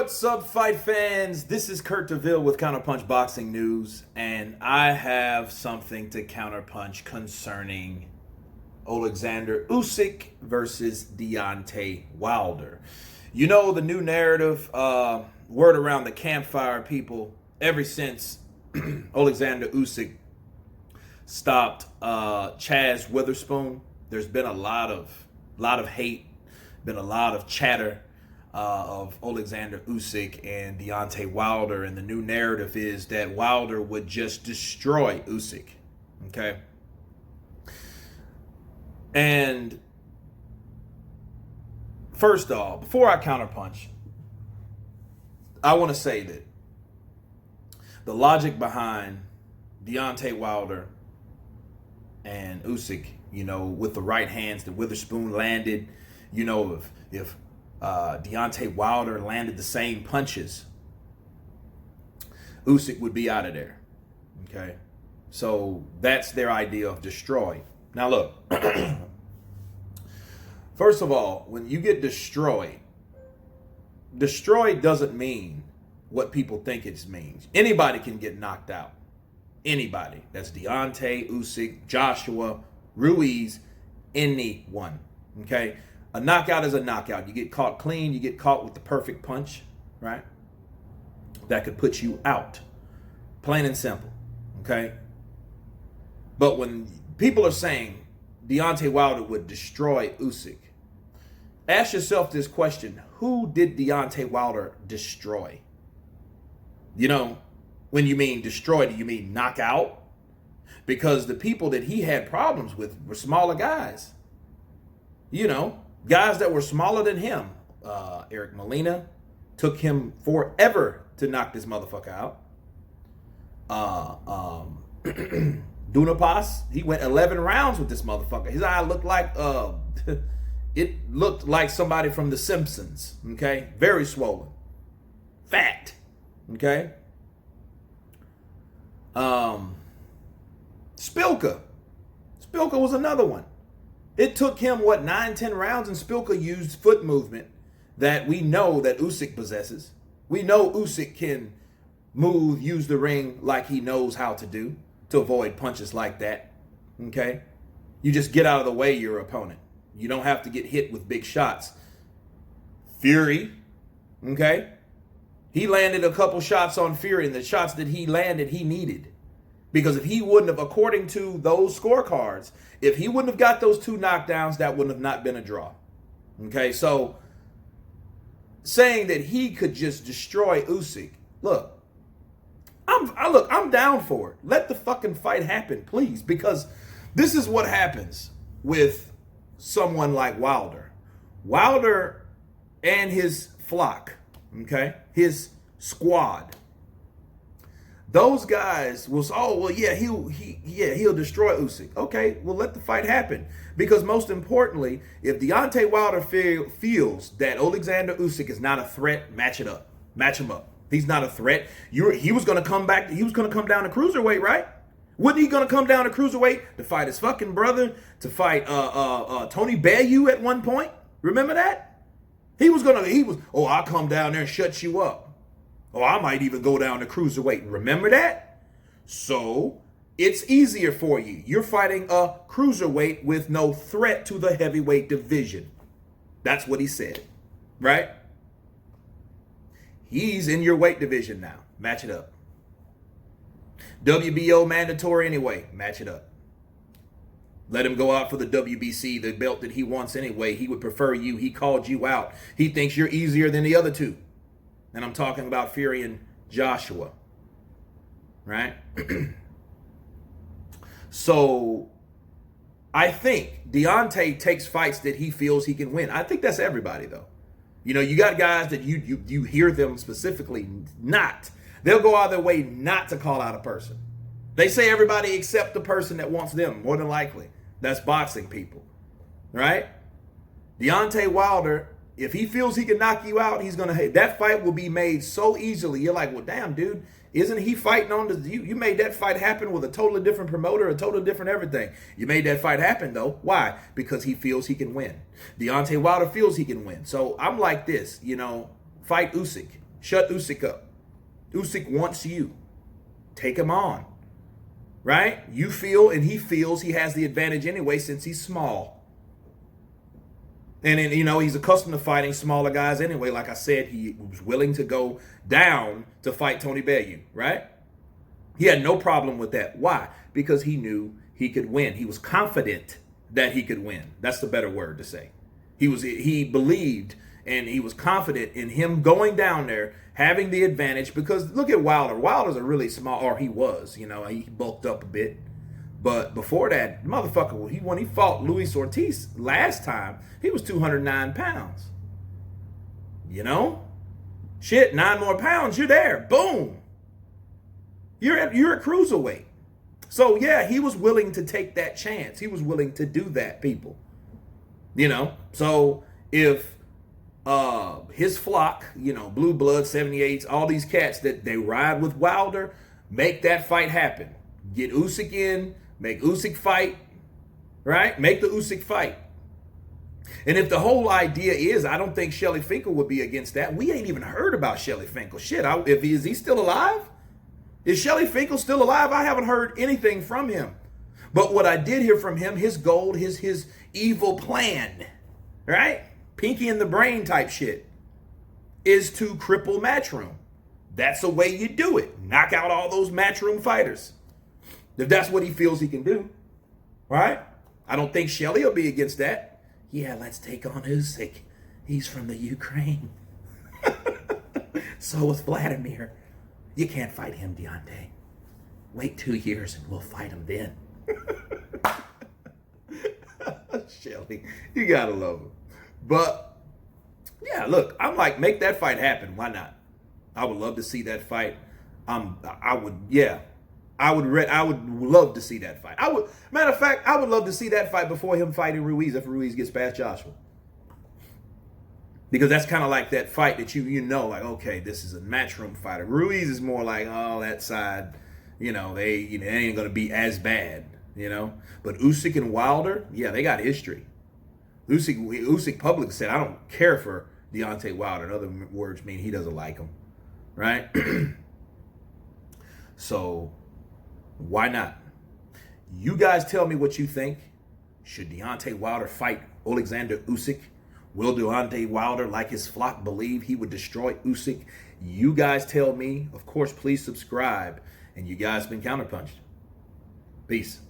What's up, fight fans? This is Kurt DeVille with Counterpunch Boxing News, and I have something to counterpunch concerning Oleksandr Usyk versus Deontay Wilder. You know, the new narrative, word around the campfire, people, ever since Oleksandr Usyk stopped Chaz Witherspoon, there's been a lot of hate, been a lot of chatter of Oleksandr Usyk and Deontay Wilder, and the new narrative is that Wilder would just destroy Usyk. Okay, and first off, before I counterpunch, I want to say that the logic behind Deontay Wilder and Usyk, you know, with the right hands that Witherspoon landed, you know, if Deontay Wilder landed the same punches, Usyk would be out of there. Okay, so that's their idea of destroy. Now look, first of all, when you get destroyed doesn't mean what people think it means. Anybody can get knocked out. Anybody. That's Deontay, Usyk, Joshua, Ruiz, anyone. Okay. A knockout is a knockout. You get caught clean, you get caught with the perfect punch, right? That could put you out. Plain and simple, okay? But when people are saying Deontay Wilder would destroy Usyk, ask yourself this question: who did Deontay Wilder destroy? You know, when you mean destroy, do you mean knock out? Because the people that he had problems with were smaller guys. You know, guys that were smaller than him. Eric Molina took him forever to knock this motherfucker out. Dunapas, he went 11 rounds with this motherfucker. His eye looked like it looked like somebody from The Simpsons. Okay, very swollen, fat. Okay. Spilka was another one. It took him, 9-10 rounds, and Spilka used foot movement that we know that Usyk possesses. We know Usyk can use the ring like he knows how to do to avoid punches like that. Okay? You just get out of the way of your opponent. You don't have to get hit with big shots. Fury, okay? He landed a couple shots on Fury, and the shots that he landed, he needed. Because if he wouldn't have, according to those scorecards, if he wouldn't have got those 2 knockdowns, that wouldn't have not been a draw. Okay, so saying that he could just destroy Usyk, look, I'm down for it. Let the fucking fight happen, please, because this is what happens with someone like Wilder. Wilder and his flock, okay, his squad. Those guys will say, oh, well, yeah, he'll destroy Usyk. Okay, well, let the fight happen. Because most importantly, if Deontay Wilder feels that Oleksandr Usyk is not a threat, match it up. Match him up. He's not a threat. He was going to come back. He was going to come down to cruiserweight, right? Wasn't he going to come down to cruiserweight to fight his fucking brother, to fight Tony Bellew at one point? Remember that? I'll come down there and shut you up. Oh, I might even go down to cruiserweight. Remember that? So it's easier for you. You're fighting a cruiserweight with no threat to the heavyweight division. That's what he said, right? He's in your weight division now. Match it up. WBO mandatory anyway. Match it up. Let him go out for the WBC, the belt that he wants anyway. He would prefer you. He called you out. He thinks you're easier than the other two. And I'm talking about Fury and Joshua, right? So I think Deontay takes fights that he feels he can win. I think that's everybody, though. You know, you got guys that you hear them specifically not. They'll go out of their way not to call out a person. They say everybody except the person that wants them, more than likely. That's boxing people, right? Deontay Wilder, if he feels he can knock you out, he's gonna. That fight will be made so easily. You're like, well, damn, dude, isn't he fighting on the? You made that fight happen with a totally different promoter, a totally different everything. You made that fight happen though. Why? Because he feels he can win. Deontay Wilder feels he can win. So I'm like this, you know, fight Usyk. Shut Usyk up. Usyk wants you. Take him on. Right? You feel and he feels he has the advantage anyway since he's small. And then, he's accustomed to fighting smaller guys anyway. Like I said, he was willing to go down to fight Tony Bellew, right? He had no problem with that. Why? Because he knew he could win. He was confident that he could win. That's the better word to say. He believed and he was confident in him going down there, having the advantage, because look at Wilder. Wilder's a really small, or he was, he bulked up a bit. But before that, motherfucker, when he fought Luis Ortiz last time, he was 209 pounds. Shit, 9 more pounds, you're there. Boom. You're a cruiserweight. So yeah, he was willing to take that chance. He was willing to do that, people. So if his flock, Blue Blood, 78s, all these cats that they ride with Wilder, make that fight happen. Get Usyk in, make Usyk fight, right? Make the Usyk fight. And if the whole idea is, I don't think Shelly Finkel would be against that. We ain't even heard about Shelly Finkel. Shit, is he still alive? Is Shelly Finkel still alive? I haven't heard anything from him. But what I did hear from him, his goal, his evil plan, right? Pinky in the brain type shit, is to cripple Matchroom. That's the way you do it. Knock out all those Matchroom fighters. If that's what he feels he can do, right? I don't think Shelly will be against that. Yeah, let's take on Usyk. He's from the Ukraine. So is Vladimir. You can't fight him, Deontay. Wait 2 years and we'll fight him then. Shelly, you gotta love him. But yeah, look, I'm like, make that fight happen. Why not? I would love to see that fight. I would love to see that fight. Matter of fact, I would love to see that fight before him fighting Ruiz, if Ruiz gets past Joshua. Because that's kind of like that fight that like, okay, this is a Matchroom fighter. Ruiz is more like, oh, that side, they ain't gonna be as bad, But Usyk and Wilder, yeah, they got history. Usyk publicly said, I don't care for Deontay Wilder. In other words, mean he doesn't like him, right? So why not? You guys tell me what you think. Should Deontay Wilder fight Oleksandr Usyk? Will Deontay Wilder, like his flock, believe he would destroy Usyk? You guys tell me. Of course, please subscribe. And you guys been Counterpunched. Peace.